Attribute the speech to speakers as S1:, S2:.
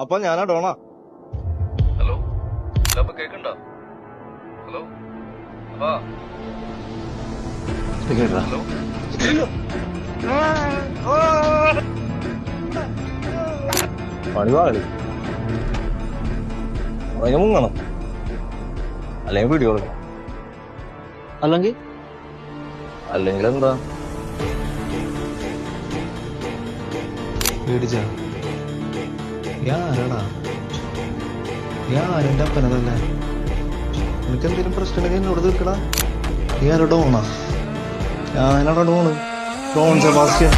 S1: അപ്പൊ ഞാനാ ഡോണാ.
S2: ഹലോ, കേക്കണ്ട? ഹലോ ഹലോ,
S1: പണിവാളി അതിന് മുങ്ങണം, അല്ലെങ്കിൽ പിടി കൊടുക്കണം. അല്ലെങ്കിൽ എന്താ
S3: പേടിച്ചാ ഞാനാടാ, ഞാൻ ആരെന്റെ അപ്പനതല്ലേ. നിനക്ക് എന്തെങ്കിലും പ്രശ്നമുണ്ടെങ്കിൽ എന്നോട് തീർക്കടാ. നീ ആരോ ഡോണാ? ഞാനാടാ ഡോൺ സെബാസ്റ്റ്യൻ.